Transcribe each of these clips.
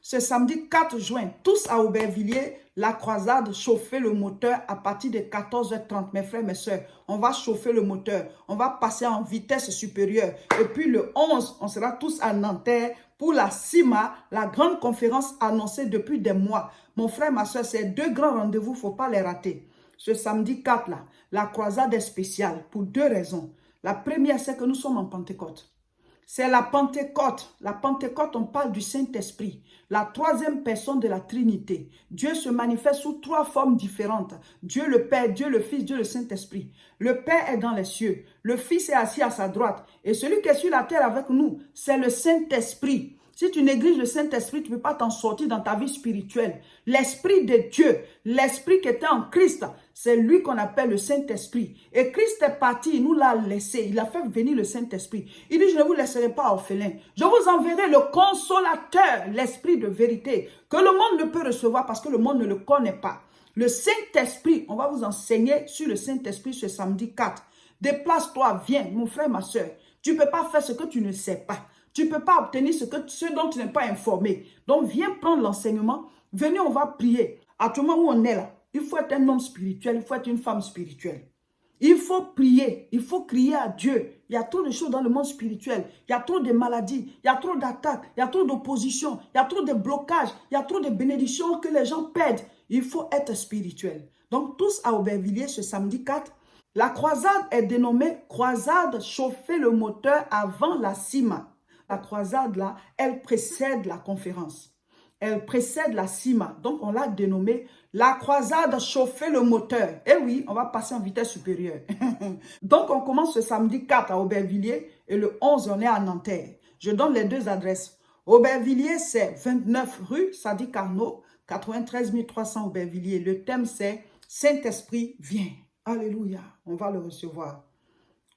ce samedi 4 juin, tous à Aubervilliers, la croisade, chauffer le moteur à partir de 14h30. Mes frères, mes soeurs, on va chauffer le moteur. On va passer en vitesse supérieure. Et puis le 11, on sera tous à Nanterre pour la CIMA, la grande conférence annoncée depuis des mois. Mon frère, ma soeur, c'est deux grands rendez-vous, il ne faut pas les rater. Ce samedi 4 là, la croisade est spéciale pour deux raisons. La première, c'est que nous sommes en Pentecôte. C'est la Pentecôte. La Pentecôte, on parle du Saint-Esprit, la troisième personne de la Trinité. Dieu se manifeste sous trois formes différentes. Dieu le Père, Dieu le Fils, Dieu le Saint-Esprit. Le Père est dans les cieux. Le Fils est assis à sa droite. Et celui qui est sur la terre avec nous, c'est le Saint-Esprit. Si tu négliges le Saint-Esprit, tu ne peux pas t'en sortir dans ta vie spirituelle. L'Esprit de Dieu, l'Esprit qui était en Christ, c'est lui qu'on appelle le Saint-Esprit. Et Christ est parti, il nous l'a laissé. Il a fait venir le Saint-Esprit. Il dit, je ne vous laisserai pas orphelin. Je vous enverrai le consolateur, l'Esprit de vérité, que le monde ne peut recevoir parce que le monde ne le connaît pas. Le Saint-Esprit, on va vous enseigner sur le Saint-Esprit ce samedi 4. Déplace-toi, viens, mon frère, ma soeur. Tu ne peux pas faire ce que tu ne sais pas. Tu ne peux pas obtenir ce dont tu n'es pas informé. Donc, viens prendre l'enseignement. Venez, on va prier. À tout moment où on est là, il faut être un homme spirituel, il faut être une femme spirituelle. Il faut prier, il faut crier à Dieu. Il y a trop de choses dans le monde spirituel. Il y a trop de maladies, il y a trop d'attaques, il y a trop d'opposition, il y a trop de blocages, il y a trop de bénédictions que les gens perdent. Il faut être spirituel. Donc, tous à Aubervilliers ce samedi 4. La croisade est dénommée croisade chauffer le moteur avant la CIMA. La croisade, là, elle précède la conférence. Elle précède la CIMA. Donc, on l'a dénommée la croisade chauffer le moteur. Et oui, on va passer en vitesse supérieure. Donc, on commence ce samedi 4 à Aubervilliers et le 11, on est à Nanterre. Je donne les deux adresses. Aubervilliers, c'est 29 rue Sadi Carnot, 93 300 Aubervilliers. Le thème, c'est Saint-Esprit, viens. Alléluia. On va le recevoir.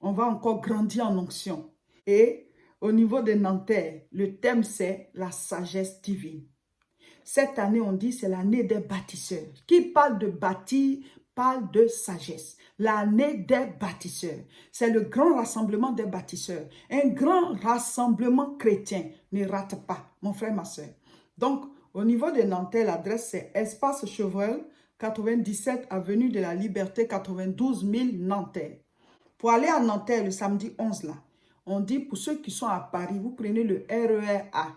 On va encore grandir en onction. Et au niveau de Nanterre, le thème c'est la sagesse divine. Cette année, on dit c'est l'année des bâtisseurs. Qui parle de bâtir, parle de sagesse. L'année des bâtisseurs. C'est le grand rassemblement des bâtisseurs. Un grand rassemblement chrétien. Ne rate pas, mon frère, ma soeur. Donc, au niveau de Nanterre, l'adresse c'est Espace Chevreul, 97 avenue de la Liberté, 92 000 Nanterre. Pour aller à Nanterre le samedi 11 là, on dit pour ceux qui sont à Paris, vous prenez le RER A.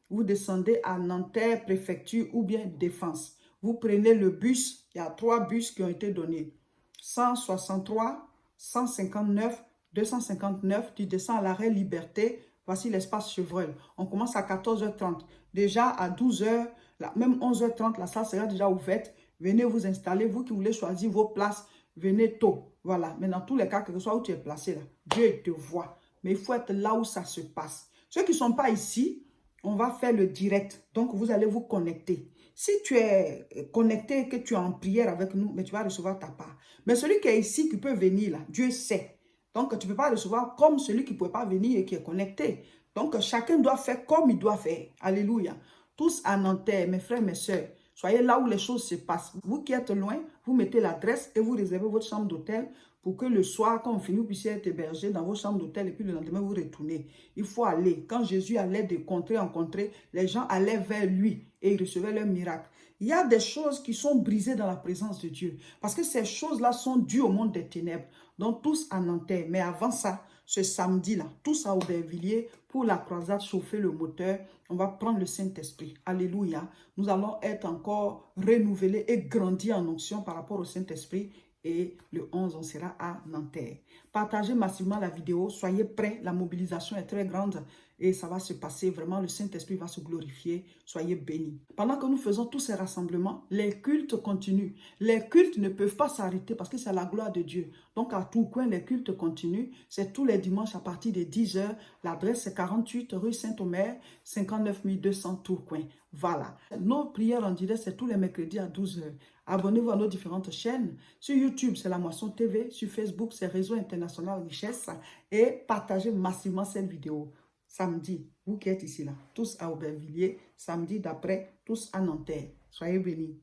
Vous descendez à Nanterre, préfecture ou bien défense. Vous prenez le bus, il y a 3 bus qui ont été donnés. 163, 159, 259, tu descends à l'arrêt Liberté. Voici l'espace Chevreul. On commence à 14h30. Déjà à 12h, même 11h30, la salle sera déjà ouverte. Venez vous installer, vous qui voulez choisir vos places, venez tôt. Voilà, mais dans tous les cas, quel que soit où tu es placé, là, Dieu te voit. Mais il faut être là où ça se passe. Ceux qui ne sont pas ici, on va faire le direct. Donc, vous allez vous connecter. Si tu es connecté et que tu es en prière avec nous, mais tu vas recevoir ta part. Mais celui qui est ici, qui peut venir là, Dieu sait. Donc, tu ne peux pas recevoir comme celui qui ne peut pas venir et qui est connecté. Donc, chacun doit faire comme il doit faire. Alléluia. Tous à Nanterre, mes frères, mes soeurs, soyez là où les choses se passent. Vous qui êtes loin, vous mettez l'adresse et vous réservez votre chambre d'hôtel pour que le soir, quand on finit, vous puissiez être hébergé dans vos chambres d'hôtel et puis le lendemain, vous retournez. Il faut aller. Quand Jésus allait de contrée en contrée, les gens allaient vers lui et ils recevaient leur miracle. Il y a des choses qui sont brisées dans la présence de Dieu parce que ces choses-là sont dues au monde des ténèbres. Donc, tous à Nanterre. Mais avant ça, ce samedi-là, tous à Aubervilliers, pour la croisade, chauffer le moteur, on va prendre le Saint-Esprit. Alléluia. Nous allons être encore renouvelés et grandir en onction par rapport au Saint-Esprit. Et le 11, on sera à Nanterre. Partagez massivement la vidéo. Soyez prêts. La mobilisation est très grande. Et ça va se passer. Vraiment, le Saint-Esprit va se glorifier. Soyez bénis. Pendant que nous faisons tous ces rassemblements, les cultes continuent. Les cultes ne peuvent pas s'arrêter parce que c'est la gloire de Dieu. Donc, à tout coin, les cultes continuent. C'est tous les dimanches à partir de 10 h. L'adresse, c'est 48 rue Saint-Omer, 59 200 Tourcoing. Voilà. Nos prières en direct, c'est tous les mercredis à 12 h. Abonnez-vous à nos différentes chaînes. Sur YouTube, c'est La Moisson TV. Sur Facebook, c'est Réseau International Richesse. Et partagez massivement cette vidéo. Samedi, vous qui êtes ici là, tous à Aubervilliers. Samedi d'après, tous à Nanterre. Soyez bénis.